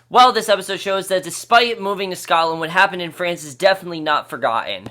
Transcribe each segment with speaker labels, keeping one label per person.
Speaker 1: Well, this episode shows that despite moving to Scotland, what happened in France is definitely not forgotten.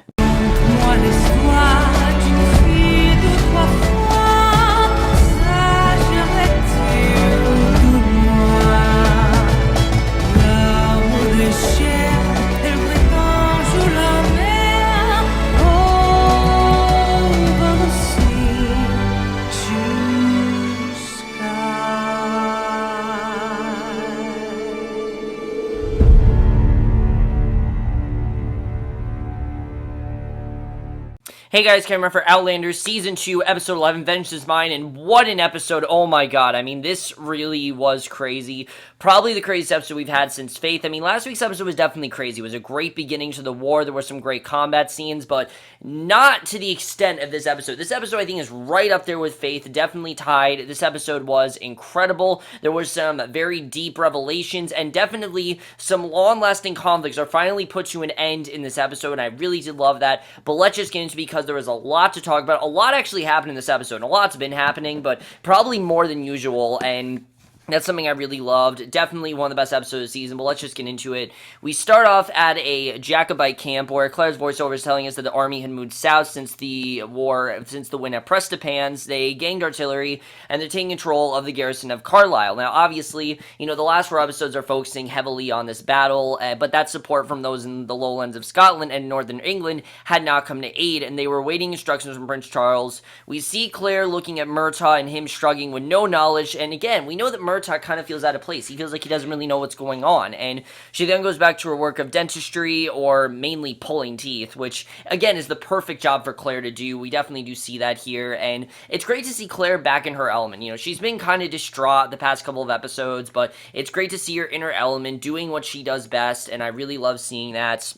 Speaker 1: Hey guys, Cameron for Outlander, Season 2, Episode 11, Vengeance is Mine, and what an episode, oh my god, I mean, this really was crazy. Probably the craziest episode we've had since Faith. I mean, last week's episode was definitely crazy. It was a great beginning to the war, there were some great combat scenes, but not to the extent of this episode. This episode, I think, is right up there with Faith, definitely tied. This episode was incredible. There was some very deep revelations, and definitely some long-lasting conflicts are finally put to an end in this episode, and I really did love that, but let's just get into it because there was a lot to talk about. A lot actually happened in this episode, and a lot's been happening, but probably more than usual, and that's something I really loved. Definitely one of the best episodes of the season, but let's just get into it. We start off at a Jacobite camp where Claire's voiceover is telling us that the army had moved south since the win at Prestapans. They gained artillery, and they're taking control of the garrison of Carlisle. Now, obviously, you know, the last 4 episodes are focusing heavily on this battle, but that support from those in the lowlands of Scotland and northern England had not come to aid, and they were waiting instructions from Prince Charles. We see Claire looking at Murtaugh and him struggling with no knowledge, and again, we know that Murtaugh kind of feels out of place. He feels like he doesn't really know what's going on, and she then goes back to her work of dentistry, or mainly pulling teeth, which, again, is the perfect job for Claire to do. We definitely do see that here, and it's great to see Claire back in her element. You know, she's been kind of distraught the past couple of episodes, but it's great to see her in her element, doing what she does best, and I really love seeing that.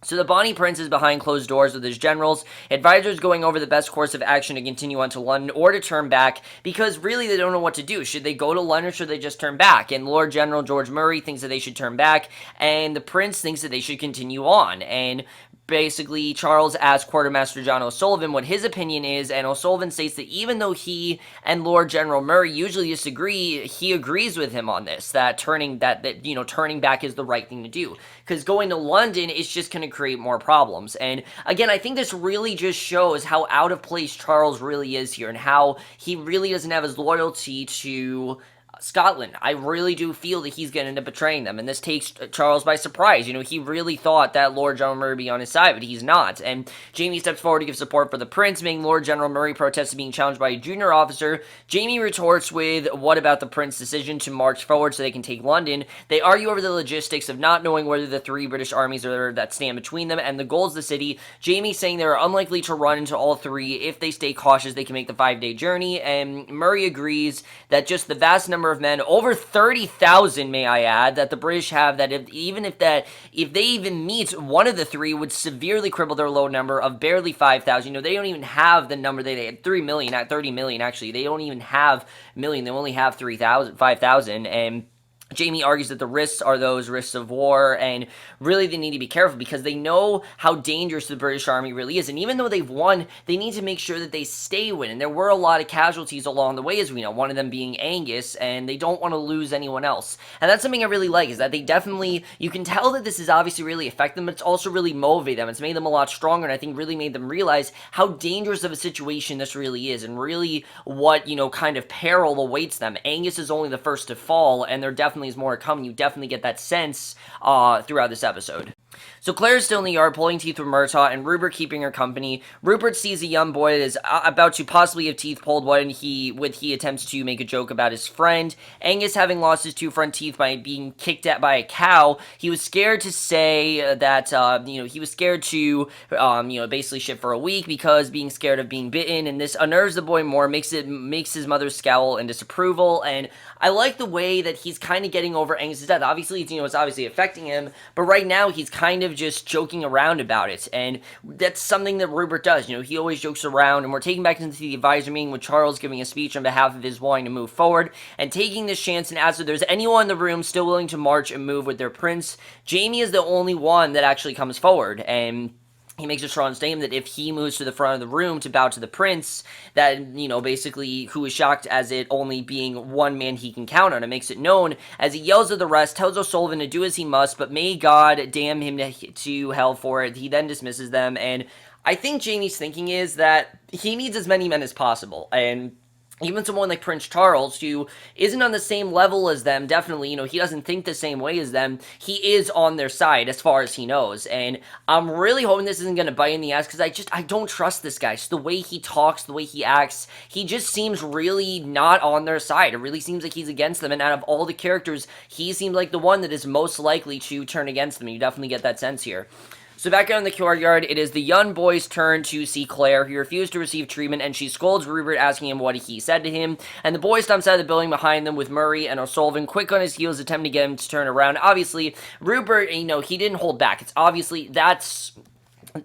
Speaker 1: So the Bonnie Prince is behind closed doors with his generals, advisors going over the best course of action to continue on to London or to turn back, because really they don't know what to do. Should they go to London or should they just turn back? And Lord General George Murray thinks that they should turn back, and the Prince thinks that they should continue on. And basically, Charles asked Quartermaster John O'Sullivan what his opinion is, and O'Sullivan states that even though he and Lord General Murray usually disagree, he agrees with him on this, that turning back is the right thing to do, because going to London is just going to create more problems. And again, I think this really just shows how out of place Charles really is here, and how he really doesn't have his loyalty to Scotland. I really do feel that he's going to end up betraying them, and this takes Charles by surprise. You know, he really thought that Lord General Murray would be on his side, but he's not, and Jamie steps forward to give support for the Prince, making Lord General Murray protest being challenged by a junior officer. Jamie retorts with, what about the Prince's decision to march forward so they can take London? They argue over the logistics of not knowing whether the 3 British armies are that stand between them and the goals of the city. Jamie saying they are unlikely to run into all 3. If they stay cautious, they can make the 5-day journey, and Murray agrees that just the vast number of men, over 30,000 may I add, that the British have, that if they even meet one of the 3, would severely cripple their low number of barely 5,000. You know, they don't even have the number they had, 3 million, not 30 million actually. They don't even have million, they only have 5,000, and Jamie argues that the risks are those risks of war, and really they need to be careful because they know how dangerous the British Army really is, and even though they've won, they need to make sure that they stay winning. There were a lot of casualties along the way, as we know, one of them being Angus, and they don't want to lose anyone else. And that's something I really like, is that they definitely, you can tell that this has obviously really affected them, but it's also really motivated them. It's made them a lot stronger, and I think really made them realize how dangerous of a situation this really is, and really what, you know, kind of peril awaits them. Angus is only the first to fall, and they're definitely is more coming. You definitely get that sense throughout this episode. So Claire is still in the yard, pulling teeth with Murtaugh, and Rupert keeping her company. Rupert sees a young boy that is about to possibly have teeth pulled when he attempts to make a joke about his friend. Angus, having lost his 2 front teeth by being kicked at by a cow, he was scared to say that, he was scared to, basically shit for a week because being scared of being bitten, and this unnerves the boy more, makes his mother scowl in disapproval, and I like the way that he's kind of getting over Angus's death. Obviously, it's obviously affecting him, but right now he's kind of just joking around about it, and that's something that Rupert does. He always jokes around, and we're taking back into the advisor meeting with Charles giving a speech on behalf of his wanting to move forward, and taking this chance and asks if there's anyone in the room still willing to march and move with their prince. Jamie is the only one that actually comes forward, and he makes a strong statement that if he moves to the front of the room to bow to the prince, that, basically, who is shocked as it only being one man he can count on. It makes it known as he yells at the rest, tells O'Sullivan to do as he must, but may God damn him to hell for it. He then dismisses them, and I think Jaime's thinking is that he needs as many men as possible, and even someone like Prince Charles, who isn't on the same level as them, definitely, he doesn't think the same way as them, he is on their side as far as he knows, and I'm really hoping this isn't going to bite in the ass, because I don't trust this guy. Just the way he talks, the way he acts, he just seems really not on their side. It really seems like he's against them, and out of all the characters, he seems like the one that is most likely to turn against them. You definitely get that sense here. So back out in the courtyard, it is the young boy's turn to see Claire. He refused to receive treatment, and she scolds Rupert, asking him what he said to him. And the boy stomps out of the building behind them with Murray and O'Sullivan, quick on his heels, attempting to get him to turn around. Obviously, Rupert, he didn't hold back. It's obviously, that's...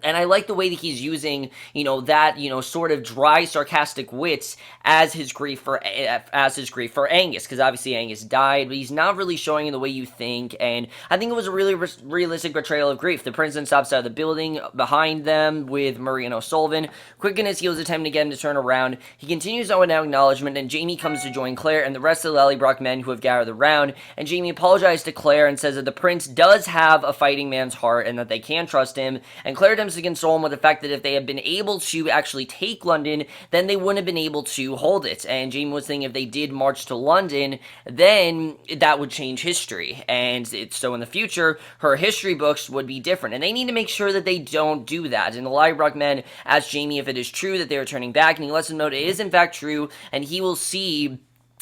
Speaker 1: And I like the way that he's using, that, sort of dry, sarcastic wits as his grief for Angus, because obviously Angus died, but he's not really showing in the way you think, and I think it was a really realistic portrayal of grief. The prince then stops out of the building behind them with Murray and O'Sullivan, quick in his heels, attempting to get him to turn around. He continues on without acknowledgement, and Jaime comes to join Claire and the rest of the Lallybroch men who have gathered around, and Jaime apologizes to Claire and says that the prince does have a fighting man's heart and that they can trust him, and Claire attempts to console him with the fact that if they had been able to actually take London, then they wouldn't have been able to hold it. And Jaime was thinking if they did march to London, then that would change history. And so in the future, her history books would be different. And they need to make sure that they don't do that. And the Lallybroch men ask Jaime if it is true that they are turning back, and he lets them know it is in fact true, and he will see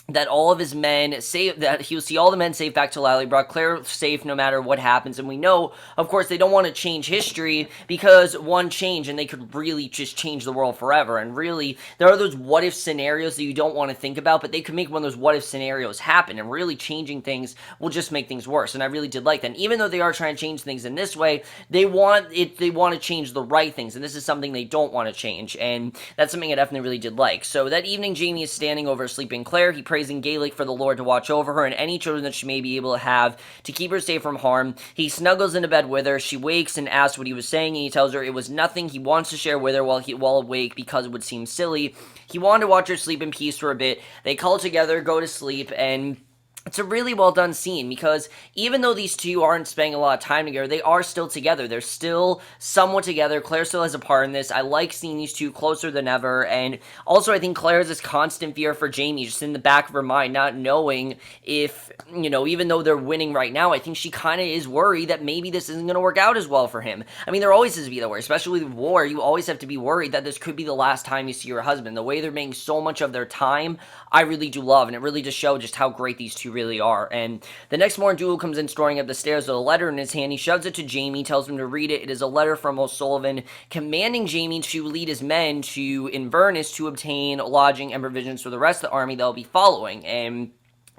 Speaker 1: that all of his men that he will see all the men safe back to Lallybroch, Claire safe no matter what happens. And we know, of course, they don't want to change history, because one change and they could really just change the world forever. And really, there are those what if scenarios that you don't want to think about, but they could make one of those what if scenarios happen, and really changing things will just make things worse. And I really did like that. And even though they are trying to change things in this way, they want to change the right things, and this is something they don't want to change, and that's something I definitely really did like. So that evening, Jaime is standing over sleeping Claire. He prays in Gaelic for the Lord to watch over her and any children that she may be able to have, to keep her safe from harm. He snuggles into bed with her. She wakes and asks what he was saying, and he tells her it was nothing he wants to share with her while awake, because it would seem silly. He wanted to watch her sleep in peace for a bit. They cuddle together, go to sleep, and it's a really well done scene, because even though these two aren't spending a lot of time together, they are still together. They're still somewhat together. Claire still has a part in this. I like seeing these two closer than ever, and also I think Claire has this constant fear for Jaime, just in the back of her mind, not knowing if, even though they're winning right now, I think she kind of is worried that maybe this isn't going to work out as well for him. I mean, there always has to be that worry, especially with war. You always have to be worried that this could be the last time you see your husband. The way they're making so much of their time, I really do love, and it really just shows just how great these two really are. And the next morning, Dougal comes in storming up the stairs with a letter in his hand. He shoves it to Jaime, tells him to read it. It is a letter from O'Sullivan commanding Jaime to lead his men to Inverness to obtain lodging and provisions for the rest of the army they'll be following. And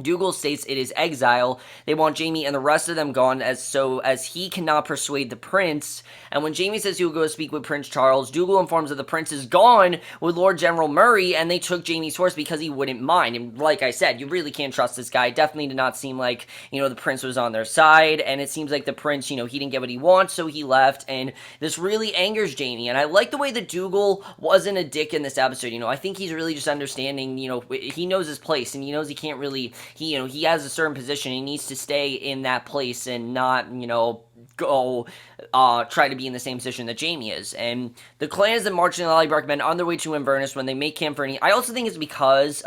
Speaker 1: Dougal states it is exile. They want Jaime and the rest of them gone as he cannot persuade the prince. And when Jaime says he will go speak with Prince Charles, Dougal informs that the prince is gone with Lord General Murray, and they took Jaime's horse because he wouldn't mind. And like I said, you really can't trust this guy. It definitely did not seem like, the prince was on their side, and it seems like the prince, he didn't get what he wants, so he left, and this really angers Jaime. And I like the way that Dougal wasn't a dick in this episode. I think he's really just understanding, he knows his place, and he knows he can't really, he has a certain position. He needs to stay in that place and not, go try to be in the same position that Jaime is. And the clans that march in the Lallybroch men on their way to Inverness when they make camp for any... I also think it's because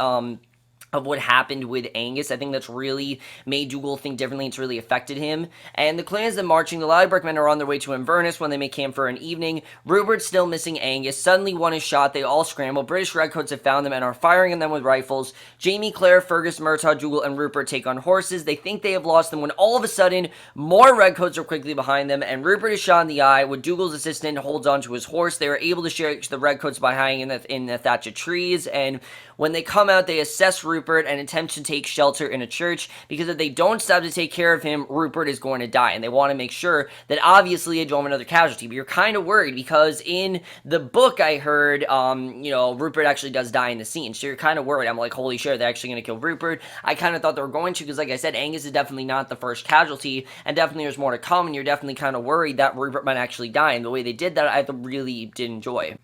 Speaker 1: of what happened with Angus. I think that's really made Dougal think differently. It's really affected him. And the clans that marching, the Lallybroch men are on their way to Inverness when they make camp for an evening. Rupert's still missing Angus. Suddenly one is shot. They all scramble. British redcoats have found them and are firing at them with rifles. Jaime, Claire, Fergus, Murtaugh, Dougal, and Rupert take on horses. They think they have lost them when all of a sudden more redcoats are quickly behind them, and Rupert is shot in the eye. When Dougal's assistant holds onto his horse, they are able to share the redcoats by hiding in the thatch of trees. And When they come out, they assess Rupert and attempt to take shelter in a church, because if they don't stop to take care of him, Rupert is going to die, and they want to make sure that obviously they don't have another casualty. But you're kind of worried because in the book I heard, Rupert actually does die in the scene, so you're kind of worried. I'm like, holy shit, they're actually going to kill Rupert. I kind of thought they were going to, because like I said, Angus is definitely not the first casualty, and definitely there's more to come, and you're definitely kind of worried that Rupert might actually die, and the way they did that, I really did enjoy.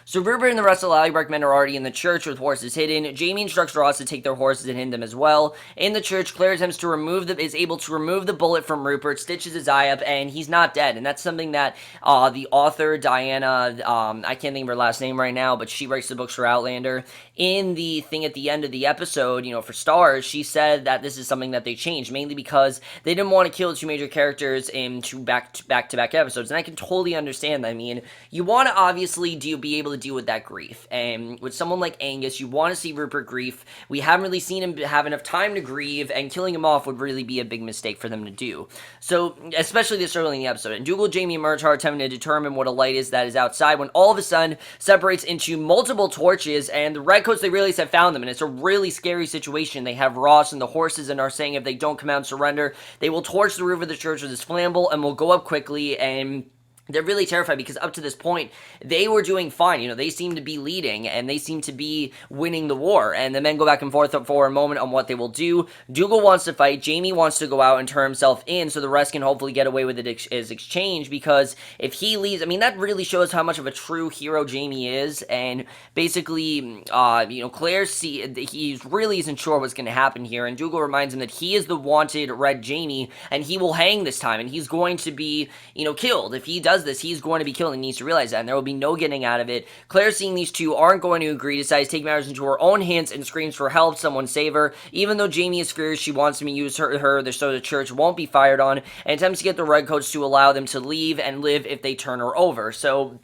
Speaker 1: So Rupert and the rest of the Lallybrook men are already in the church with horses hidden. Jamie instructs Ross to take their horses and hide them as well. In the church, Claire attempts to is able to remove the bullet from Rupert, stitches his eye up, and he's not dead. And that's something that the author, Diana, I can't think of her last name right now, but she writes the books for Outlander. In the thing at the end of the episode, for Stars, she said that this is something that they changed, mainly because they didn't want to kill two major characters in two back-to-back episodes. And I can totally understand that. I mean, you want to obviously be able to deal with that grief, and with someone like Angus, you want to see Rupert grief. We haven't really seen him have enough time to grieve, and killing him off would really be a big mistake for them to do. So, especially this early in the episode, and Dougal, Jamie, and Murtaugh are attempting to determine what a light is that is outside, when all of a sudden separates into multiple torches, and the Redcoats, they realize have found them, and it's a really scary situation. They have Ross and the horses, and are saying if they don't come out and surrender, they will torch the roof of the church with this flammable, and will go up quickly, and they're really terrified because up to this point, they were doing fine. They seem to be leading, and they seem to be winning the war. And the men go back and forth for a moment on what they will do. Dougal wants to fight. Jamie wants to go out and turn himself in so the rest can hopefully get away with it as exchange, because if he leaves, that really shows how much of a true hero Jamie is. And basically, Claire he really isn't sure what's going to happen here. And Dougal reminds him that he is the wanted Red Jamie, and he will hang this time, and he's going to be, killed. If he does this, he's going to be killed, and he needs to realize that, and there will be no getting out of it. Claire, seeing these two aren't going to agree, decides to take matters into her own hands and screams for help, someone save her. Even though Jamie is furious, she wants him to use her so the church won't be fired on, and attempts to get the Redcoats to allow them to leave and live if they turn her over. So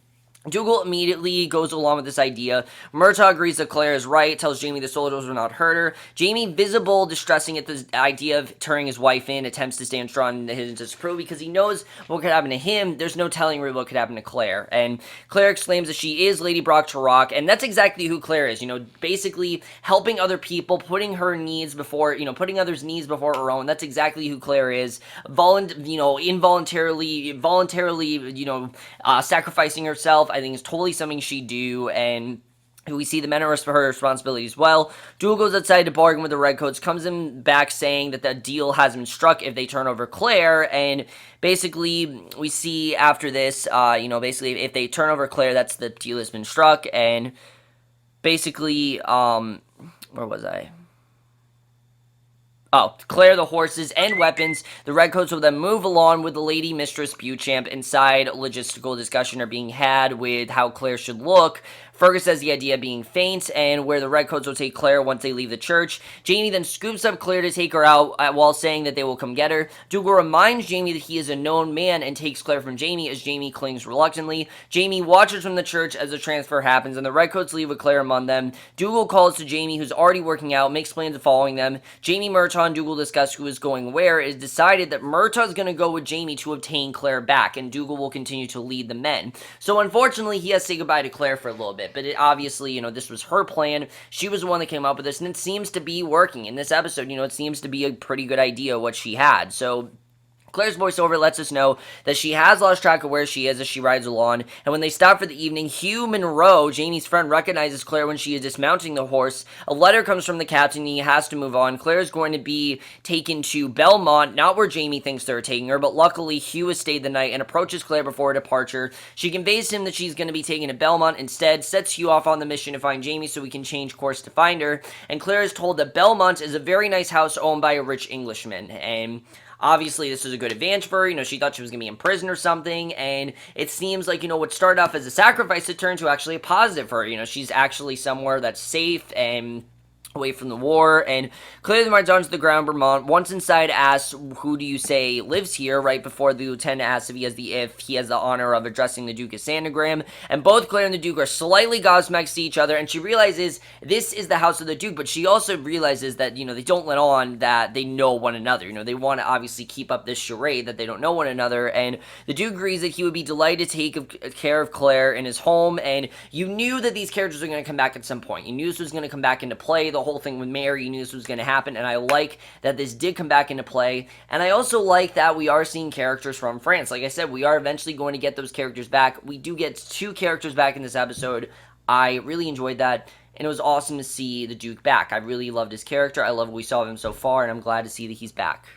Speaker 1: Dougal immediately goes along with this idea. Murtaugh agrees that Claire is right, tells Jamie the soldiers will not hurt her. Jamie, visible, distressing at the idea of turning his wife in, attempts to stand strong in his disapproval because he knows what could happen to him. There's no telling really what could happen to Claire. And Claire exclaims that she is Lady Brock to rock, and that's exactly who Claire is. Basically helping other people, putting her needs before, putting others' needs before her own. That's exactly who Claire is. Involuntarily, sacrificing herself, I think, is totally something she'd do, and we see the men are for her responsibility as well. Dougal goes outside to bargain with the Redcoats, comes in back saying that the deal has been struck if they turn over Claire, and basically we see after this, basically if they turn over Claire, that's the deal has been struck, and basically, where was I? Oh, clear the horses and weapons. The Redcoats will then move along with the Lady Mistress Beauchamp. Inside, logistical discussion are being had with how Claire should look. Fergus has the idea of being faint, and where the Redcoats will take Claire once they leave the church. Jamie then scoops up Claire to take her out while saying that they will come get her. Dougal reminds Jamie that he is a known man and takes Claire from Jamie as Jamie clings reluctantly. Jamie watches from the church as the transfer happens, and the Redcoats leave with Claire among them. Dougal calls to Jamie, who's already working out, makes plans of following them. Jamie, Murtaugh, and Dougal discuss who is going where. It is decided that Murtaugh is going to go with Jamie to obtain Claire back, and Dougal will continue to lead the men. So unfortunately, he has to say goodbye to Claire for a little bit. But it obviously, this was her plan. She was the one that came up with this, and it seems to be working. In this episode, it seems to be a pretty good idea what she had. So Claire's voiceover lets us know that she has lost track of where she is as she rides along, and when they stop for the evening, Hugh Monroe, Jamie's friend, recognizes Claire when she is dismounting the horse. A letter comes from the captain, and he has to move on. Claire is going to be taken to Belmont, not where Jamie thinks they're taking her, but luckily Hugh has stayed the night and approaches Claire before her departure. She conveys to him that she's going to be taken to Belmont instead, sets Hugh off on the mission to find Jamie so we can change course to find her, and Claire is told that Belmont is a very nice house owned by a rich Englishman, and obviously, this is a good advantage for her. She thought she was going to be in prison or something, and it seems like, what started off as a sacrifice, it turned to actually a positive for her. She's actually somewhere that's safe, and away from the war, and clearly march onto the ground. Vermont, once inside, asks, "Who do you say lives here?" Right before the lieutenant asks if he has the honor of addressing the Duke as Sandagram, and both Claire and the Duke are slightly gobsmacked to each other, and she realizes this is the house of the Duke, but she also realizes that, they don't let on that they know one another. They want to obviously keep up this charade that they don't know one another, and the Duke agrees that he would be delighted to take care of Claire in his home, and you knew that these characters were going to come back at some point. You knew this was going to come back into play. The whole thing with Mary, you knew this was going to happen, and I like that this did come back into play, and I also like that we are seeing characters from France. Like I said, we are eventually going to get those characters back. We do get 2 characters back in this episode. I really enjoyed that, and it was awesome to see the Duke back. I really loved his character. I love what we saw of him so far, and I'm glad to see that he's back.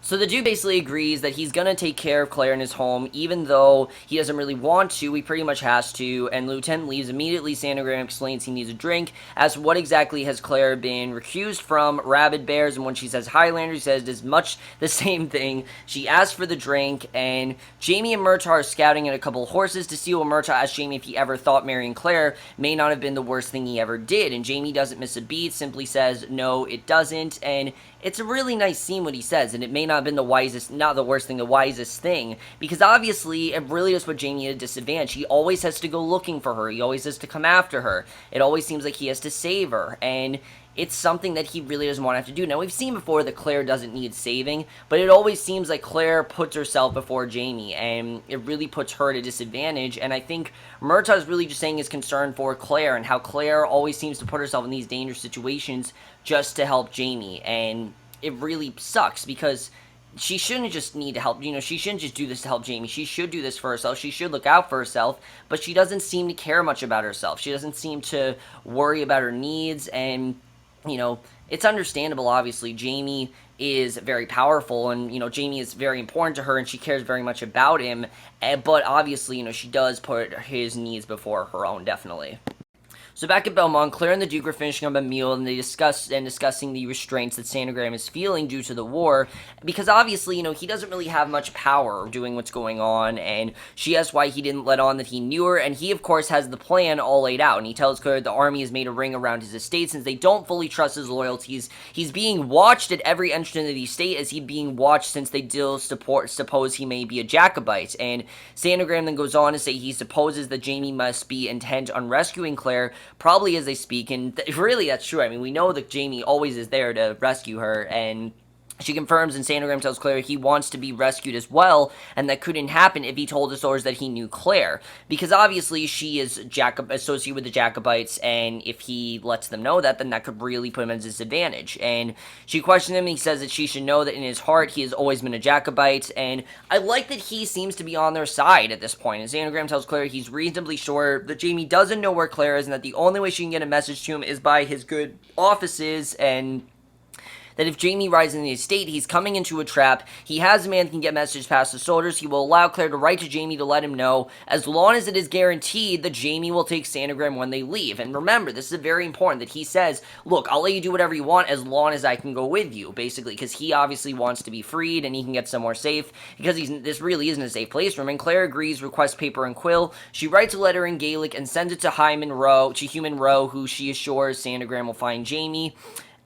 Speaker 1: So the Duke basically agrees that he's going to take care of Claire in his home, even though he doesn't really want to. He pretty much has to, and Lieutenant leaves immediately. Sandagram explains he needs a drink. Asks what exactly has Claire been recused from? Rabid bears, and when she says Highlander, he says it's much the same thing. She asks for the drink, and Jamie and Murtaugh are scouting at a couple of horses to steal. Murtaugh asks Jamie if he ever thought marrying Claire may not have been the worst thing he ever did, and Jamie doesn't miss a beat, simply says, no, it doesn't, and it's a really nice scene what he says, and it may not have been the wisest thing, because obviously it really does put Jamie at a disadvantage. He always has to go looking for her. He always has to come after her. It always seems like he has to save her, and it's something that he really doesn't want to have to do. Now, we've seen before that Claire doesn't need saving, but it always seems like Claire puts herself before Jamie, and it really puts her at a disadvantage, and I think Murtaugh is really just saying his concern for Claire, and how Claire always seems to put herself in these dangerous situations just to help Jamie, and it really sucks, because she shouldn't just need help. She shouldn't just do this to help Jamie. She should do this for herself. She should look out for herself, but she doesn't seem to care much about herself. She doesn't seem to worry about her needs, and it's understandable, obviously. Jamie is very powerful, and, Jamie is very important to her, and she cares very much about him, but obviously, she does put his needs before her own, definitely. So back at Belmont, Claire and the Duke are finishing up a meal, and they discussing the restraints that Sandagram is feeling due to the war, because obviously, he doesn't really have much power doing what's going on, and she asks why he didn't let on that he knew her, and he, of course, has the plan all laid out, and he tells Claire the army has made a ring around his estate since they don't fully trust his loyalties. He's being watched at every entrance into the estate, as he's being watched since they still suppose he may be a Jacobite, and Sandagram then goes on to say he supposes that Jamie must be intent on rescuing Claire, probably as they speak, and really that's true. I mean, we know that Jamie always is there to rescue her, and she confirms, and Sandagram tells Claire he wants to be rescued as well, and that couldn't happen if he told the soldiers that he knew Claire, because obviously she is associated with the Jacobites, and if he lets them know that, then that could really put him at a disadvantage. And she questions him, and he says that she should know that in his heart he has always been a Jacobite, and I like that he seems to be on their side at this point. And Sandagram tells Claire he's reasonably sure that Jamie doesn't know where Claire is, and that the only way she can get a message to him is by his good offices, and that if Jamie rides in the estate, he's coming into a trap. He has a man that can get messages past the soldiers. He will allow Claire to write to Jamie to let him know, as long as it is guaranteed that Jamie will take Sandagram when they leave. And remember, this is very important, that he says, look, I'll let you do whatever you want as long as I can go with you, basically, because he obviously wants to be freed and he can get somewhere safe, because this really isn't a safe place for him. And Claire agrees, requests paper and quill. She writes a letter in Gaelic and sends it to Heughan Rowe, who she assures Sandagram will find Jamie.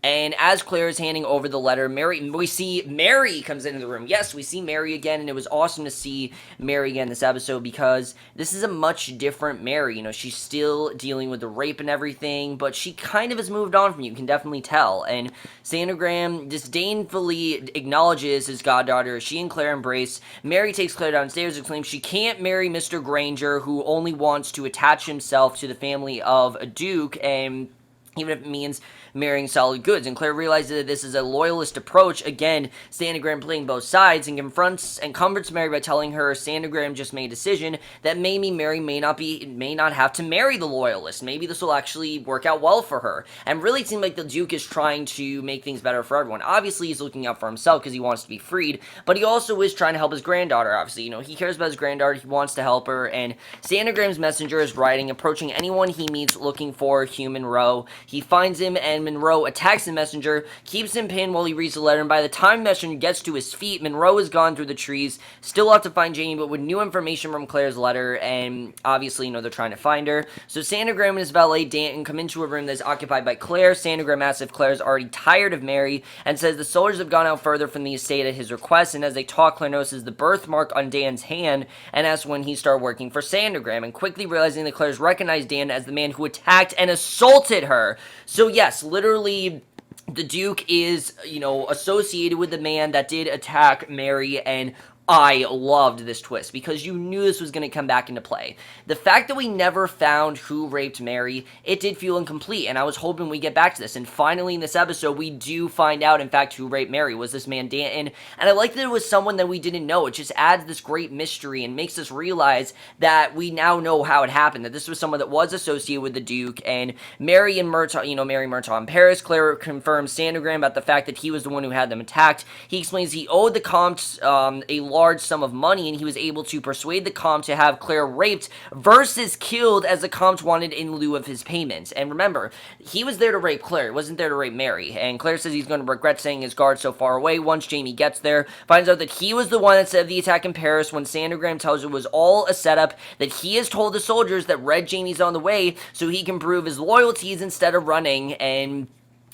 Speaker 1: And as Claire is handing over the letter, we see Mary comes into the room. Yes, we see Mary again, and it was awesome to see Mary again this episode, because this is a much different Mary. She's still dealing with the rape and everything, but she kind of has moved on from you can definitely tell. And Sandagram disdainfully acknowledges his goddaughter. She and Claire embrace. Mary takes Claire downstairs and claims she can't marry Mr. Granger, who only wants to attach himself to the family of a duke, and even if it means marrying solid goods. And Claire realizes that this is a loyalist approach. Again, Sandagram playing both sides, and confronts and comforts Mary by telling her Sandagram just made a decision that maybe Mary may not have to marry the loyalist. Maybe this will actually work out well for her. And really it seems like the Duke is trying to make things better for everyone. Obviously he's looking out for himself because he wants to be freed, but he also is trying to help his granddaughter, obviously. He cares about his granddaughter, he wants to help her, and Sandagram's messenger is writing, approaching anyone he meets looking for Heughan Rowe. He finds him, and Monroe attacks the messenger, keeps him pinned while he reads the letter, and by the time the messenger gets to his feet, Monroe is gone through the trees, still off to find Jamie, but with new information from Claire's letter, and obviously, they're trying to find her. So Sandergram and his valet, Danton, come into a room that's occupied by Claire. Sandergram asks if Claire's already tired of Mary, and says the soldiers have gone out further from the estate at his request, and as they talk, Claire notices the birthmark on Dan's hand, and asks when he started working for Sandergram, and quickly realizing that Claire's recognized Dan as the man who attacked and assaulted her. So yes, literally, the Duke is, associated with the man that did attack Mary, and I loved this twist because you knew this was going to come back into play. The fact that we never found who raped Mary, it did feel incomplete, and I was hoping we get back to this. And finally in this episode, we do find out, in fact, who raped Mary was this man Danton. And I like that it was someone that we didn't know. It just adds this great mystery and makes us realize that we now know how it happened, that this was someone that was associated with the Duke. And Mary and Murtaugh, Mary Murtaugh in Paris, Claire confirms Sandergram about the fact that he was the one who had them attacked. He explains he owed the Comte a large sum of money, and he was able to persuade the Comte to have Claire raped versus killed as the Comte wanted in lieu of his payment. And remember, he was there to rape Claire, he wasn't there to rape Mary, and Claire says he's going to regret sending his guard so far away. Once Jamie gets there, finds out that he was the one that set the attack in Paris when Sandergram tells her it was all a setup, that he has told the soldiers that Red Jamie's on the way so he can prove his loyalties instead of running, and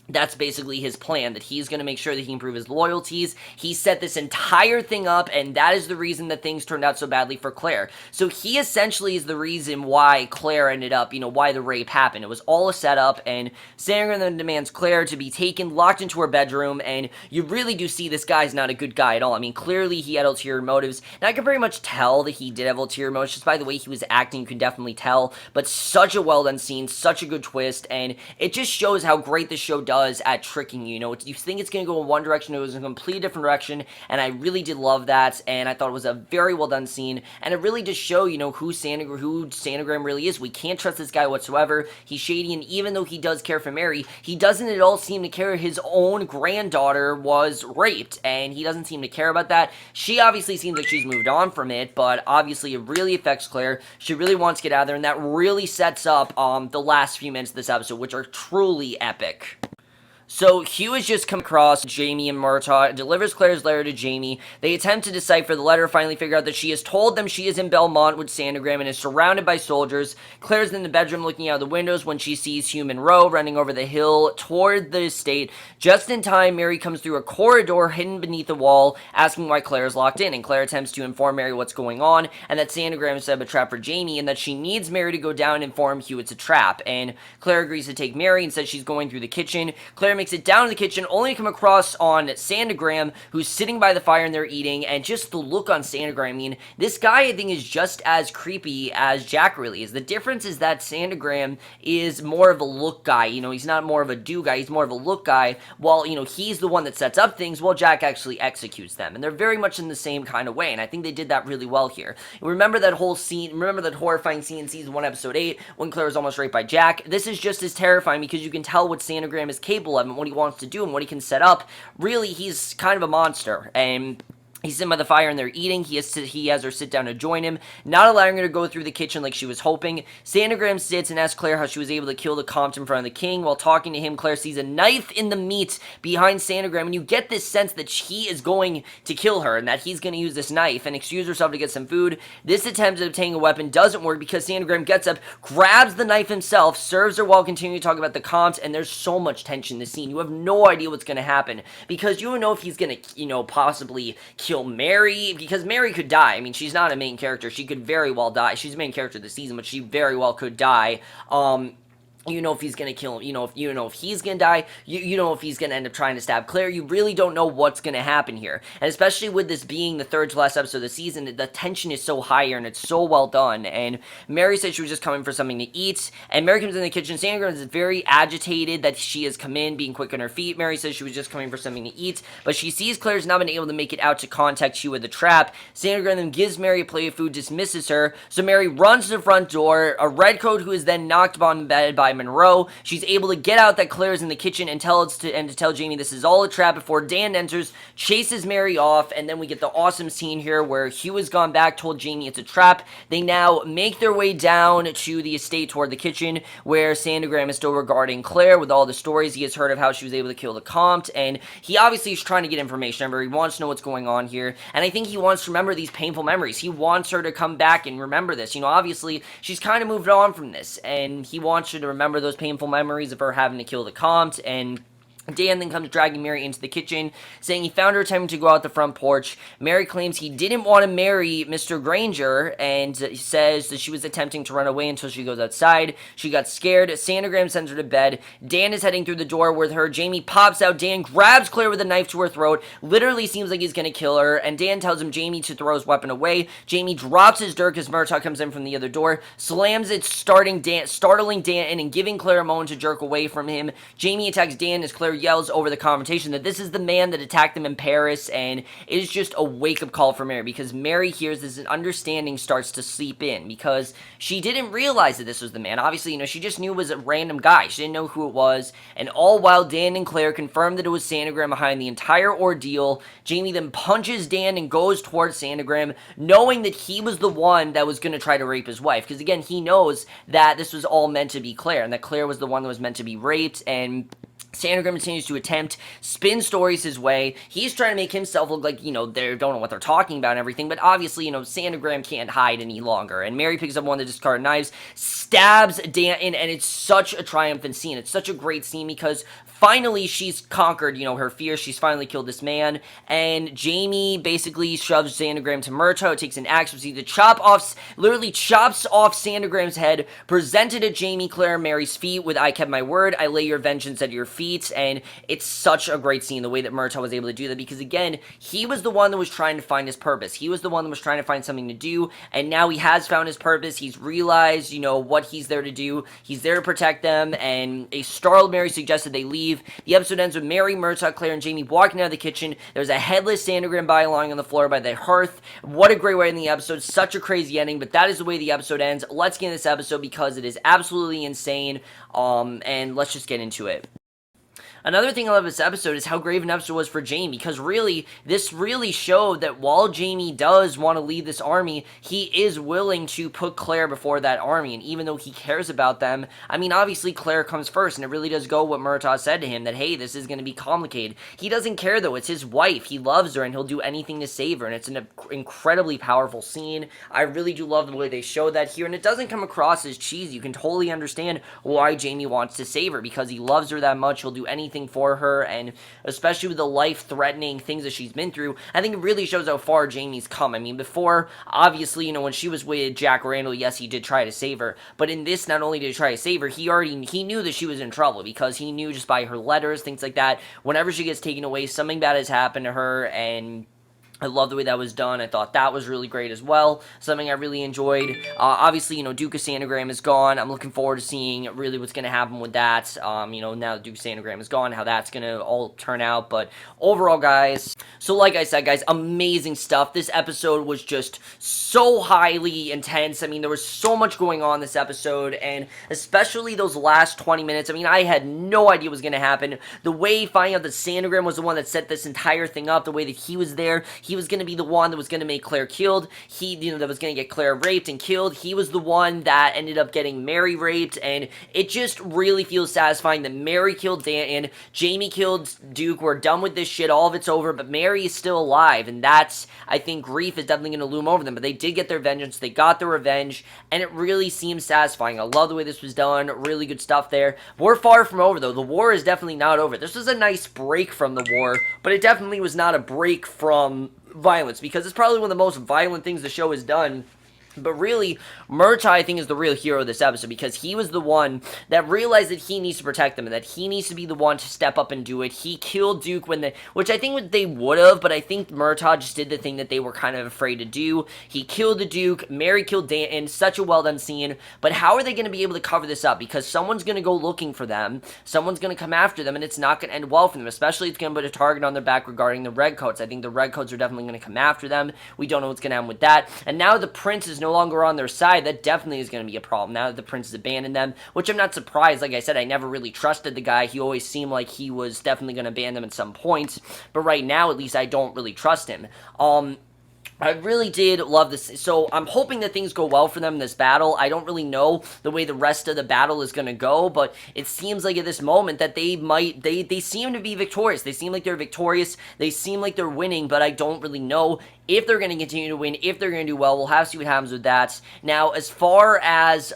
Speaker 1: that's basically his plan, that he's going to make sure that he can prove his loyalties. He set this entire thing up, and that is the reason that things turned out so badly for Claire. So he essentially is the reason why Claire ended up, why the rape happened. It was all a setup, and Sandra then demands Claire to be taken, locked into her bedroom, and you really do see this guy's not a good guy at all. I mean, clearly he had ulterior motives, and I can very much tell that he did have ulterior motives, just by the way he was acting, you can definitely tell, but such a well-done scene, such a good twist, and it just shows how great this show does at tricking you. You think it's going to go in one direction, it was in a completely different direction, and I really did love that, and I thought it was a very well done scene, and it really does show, who Sandergram really is. We can't trust this guy whatsoever. He's shady, and even though he does care for Mary, he doesn't at all seem to care his own granddaughter was raped, and he doesn't seem to care about that. She obviously seems like she's moved on from it, but obviously it really affects Claire. She really wants to get out of there, and that really sets up the last few minutes of this episode, which are truly epic. So Hugh has just come across Jamie and Murtaugh, delivers Claire's letter to Jamie. They attempt to decipher the letter, finally figure out that she has told them she is in Belmont with Sandergram and is surrounded by soldiers. Claire's in the bedroom looking out the windows when she sees Hugh Monroe running over the hill toward the estate. Just in time, Mary comes through a corridor hidden beneath a wall, asking why Claire is locked in, and Claire attempts to inform Mary what's going on, and that Sandergram set up a trap for Jamie, and that she needs Mary to go down and inform Hugh it's a trap, and Claire agrees to take Mary and says she's going through the kitchen. Claire makes it down to the kitchen, only to come across on Sandergram, who's sitting by the fire and they're eating, and just the look on Sandergram, I mean, this guy I think is just as creepy as Jack really is. The difference is that Sandergram is more of a look guy, he's not more of a do guy, he's more of a look guy, while, he's the one that sets up things, while Jack actually executes them, and they're very much in the same kind of way, and I think they did that really well here. Remember that horrifying scene in season 1, episode 8, when Claire was almost raped by Jack? This is just as terrifying because you can tell what Sandergram is capable of and what he wants to do and what he can set up. Really, he's kind of a monster, and he's sitting by the fire and they're eating. He has her sit down to join him, not allowing her to go through the kitchen like she was hoping. Sandergram sits and asks Claire how she was able to kill the Comte in front of the king. While talking to him, Claire sees a knife in the meat behind Sandergram, and you get this sense that he is going to kill her and that he's going to use this knife and excuse herself to get some food. This attempt at obtaining a weapon doesn't work because Sandergram gets up, grabs the knife himself, serves her while continuing to talk about the Comte, and there's so much tension in this scene. You have no idea what's going to happen because you don't know if he's going to, possibly kill Mary, because Mary could die. I mean, she's not a main character. She could very well die. She's a main character of the season, but she very well could die. You know if he's gonna kill him, if he's gonna die, you know if he's gonna end up trying to stab Claire. You really don't know what's gonna happen here. And especially with this being the third to last episode of the season, the tension is so high here and it's so well done. And Mary said she was just coming for something to eat, and Mary comes in the kitchen. Sandergram is very agitated that she has come in, being quick on her feet. Mary says she was just coming for something to eat, but she sees Claire's not been able to make it out to contact Hugh with the trap. Sandergram then gives Mary a plate of food, dismisses her, so Mary runs to the front door. A redcoat who is then knocked on the bed by by Monroe. She's able to get out that Claire's in the kitchen and to tell Jamie this is all a trap before Dan enters, chases Mary off, and then we get the awesome scene here where Hugh has gone back, told Jamie it's a trap. They now make their way down to the estate toward the kitchen where Sandergram is still regarding Claire with all the stories he has heard of how she was able to kill the Comte, and he obviously is trying to get information. Remember, he wants to know what's going on here, and I think he wants to remember these painful memories. He wants her to come back and remember this. You know, obviously, she's kind of moved on from this, and he wants her to remember those painful memories of her having to kill the Comte, and Dan then comes dragging Mary into the kitchen, saying he found her attempting to go out the front porch. Mary claims he didn't want to marry Mr. Granger, and says that she was attempting to run away until she goes outside. She got scared. Sandergram sends her to bed. Dan is heading through the door with her. Jamie pops out. Dan grabs Claire with a knife to her throat. Literally seems like he's going to kill her, and Dan tells him Jamie to throw his weapon away. Jamie drops his dirk as Murtaugh comes in from the other door, slams it, startling Dan and giving Claire a moment to jerk away from him. Jamie attacks Dan as Claire yells over the confrontation that this is the man that attacked them in Paris, and it is just a wake-up call for Mary, because Mary hears this and understanding starts to seep in, because she didn't realize that this was the man. Obviously, you know, she just knew it was a random guy. She didn't know who it was, and all while Dan and Claire confirmed that it was Sandergram behind the entire ordeal. Jamie then punches Dan and goes towards Sandergram, knowing that he was the one that was going to try to rape his wife, because again, he knows that this was all meant to be Claire, and that Claire was the one that was meant to be raped, and Sandergram continues to attempt spin stories his way. He's trying to make himself look like, you know, they don't know what they're talking about and everything, but obviously, you know, Sandergram can't hide any longer. And Mary picks up one of the discarded knives, stabs Dan, and it's such a triumphant scene. It's such a great scene because finally she's conquered, you know, her fear. She's finally killed this man, and Jamie basically shoves Sandergram to Murtaugh, takes an axe, literally chops off Sandergram's head, presented at Jamie, Claire, and Mary's feet with "I kept my word, I lay your vengeance at your feet," and it's such a great scene, the way that Murtaugh was able to do that, because again, he was the one that was trying to find his purpose. He was the one that was trying to find something to do, and now he has found his purpose. He's realized, you know, what he's there to do. He's there to protect them, and a startled Mary suggested they leave. The episode ends with Mary, Murtaugh, Claire, and Jamie walking out of the kitchen. There's a headless Sandergram body lying on the floor by the hearth. What a great way to end the episode. Such a crazy ending, but that is the way the episode ends. Let's get into this episode because it is absolutely insane, and let's just get into it. Another thing I love this episode is how great of an episode was for Jamie, because really, this really showed that while Jamie does want to lead this army, he is willing to put Claire before that army, and even though he cares about them, I mean, obviously Claire comes first, and it really does go what Murtaugh said to him, that, hey, this is going to be complicated. He doesn't care, though. It's his wife. He loves her, and he'll do anything to save her, and it's an incredibly powerful scene. I really do love the way they show that here, and it doesn't come across as cheesy. You can totally understand why Jamie wants to save her, because he loves her that much. He'll do anything for her, and especially with the life-threatening things that she's been through, I think it really shows how far Jamie's come. I mean, before, obviously, you know, when she was with Jack Randall, yes, he did try to save her, but in this, not only did he try to save her, he knew that she was in trouble, because he knew just by her letters, things like that, whenever she gets taken away, something bad has happened to her, and I love the way that was done. I thought that was really great as well. Something I really enjoyed. Obviously, you know, Duke of Sandergram is gone. I'm looking forward to seeing really what's going to happen with that. You know, now that Duke of Sandergram is gone, how that's going to all turn out. But overall, guys, so like I said, guys, amazing stuff. This episode was just so highly intense. I mean, there was so much going on this episode, and especially those last 20 minutes. I mean, I had no idea what was going to happen. The way finding out that Sandergram was the one that set this entire thing up, the way that he was there, he was going to be the one that was going to make Claire killed. He, you know, that was going to get Claire raped and killed. He was the one that ended up getting Mary raped, and it just really feels satisfying that Mary killed Dan, Jamie killed Duke. We're done with this shit. All of it's over, but Mary is still alive, and that's, I think, grief is definitely going to loom over them, but they did get their vengeance. They got their revenge, and it really seems satisfying. I love the way this was done. Really good stuff there. We're far from over, though. The war is definitely not over. This was a nice break from the war, but it definitely was not a break from violence, because it's probably one of the most violent things the show has done. But really, Murtaugh, I think, is the real hero of this episode, because he was the one that realized that he needs to protect them, and that he needs to be the one to step up and do it. He killed Duke which I think they would have, but I think Murtaugh just did the thing that they were kind of afraid to do. He killed the Duke, Mary killed Dan, such a well-done scene, but how are they going to be able to cover this up? Because someone's going to go looking for them, someone's going to come after them, and it's not going to end well for them, especially it's going to put a target on their back regarding the Redcoats. I think the Redcoats are definitely going to come after them. We don't know what's going to happen with that, and now the prince is no longer on their side, that definitely is going to be a problem now that the prince has abandoned them, which I'm not surprised. Like I said, I never really trusted the guy. He always seemed like he was definitely going to abandon them at some point, but right now, at least, I don't really trust him. I really did love this, so I'm hoping that things go well for them in this battle. I don't really know the way the rest of the battle is going to go, but it seems like at this moment that they seem to be victorious. They seem like they're victorious, they seem like they're winning, but I don't really know if they're going to continue to win, if they're going to do well. We'll have to see what happens with that. Now, as far as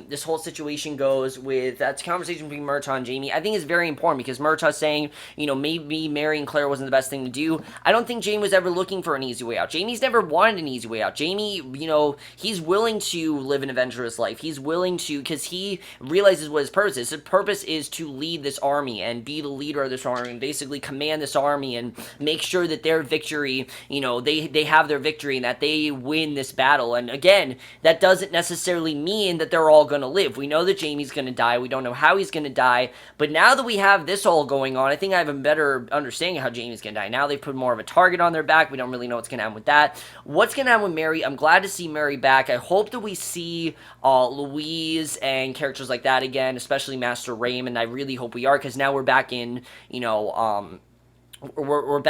Speaker 1: this whole situation goes with that conversation between Murtaugh and Jamie, I think it's very important because Murtaugh saying, maybe marrying Claire wasn't the best thing to do. I don't think Jamie was ever looking for an easy way out. Jamie's never wanted an easy way out. Jamie, he's willing to live an adventurous life. He's willing to, because he realizes what his purpose is. His purpose is to lead this army and be the leader of this army and basically command this army and make sure that their victory, they have their victory and that they win this battle. And again, that doesn't necessarily mean that they're all going to live. We know that Jamie's going to die. We don't know how he's going to die. But now that we have this all going on, I think I have a better understanding of how Jamie's going to die. Now they've put more of a target on their back. We don't really know what's going to happen with that. What's going to happen with Mary? I'm glad to see Mary back. I hope that we see Louise and characters like that again, especially Master Raymond. I really hope we are, because now we're back in, we're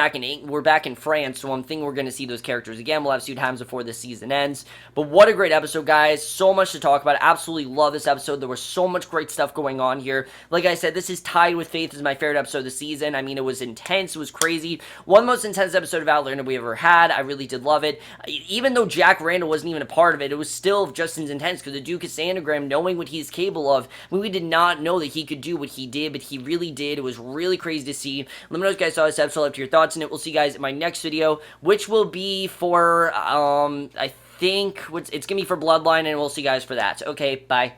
Speaker 1: back in France, so I'm thinking we're going to see those characters again. We'll have to see what happens before the season ends. But what a great episode, guys. So much to talk about. Absolutely love this episode. There was so much great stuff going on here. Like I said, this is tied with Faith as my favorite episode of the season. I mean, it was intense. It was crazy. One of the most intense episode of Outlander we ever had. I really did love it. Even though Jack Randall wasn't even a part of it, it was still just as intense because the Duke of Sandagram, knowing what he's capable of, we did not know that he could do what he did, but he really did. It was really crazy to see. Let me know if you guys saw this episode, left your thoughts in it. We'll see you guys in my next video, which will be for, I think, it's going to be for Bloodline, and we'll see you guys for that. Okay, bye.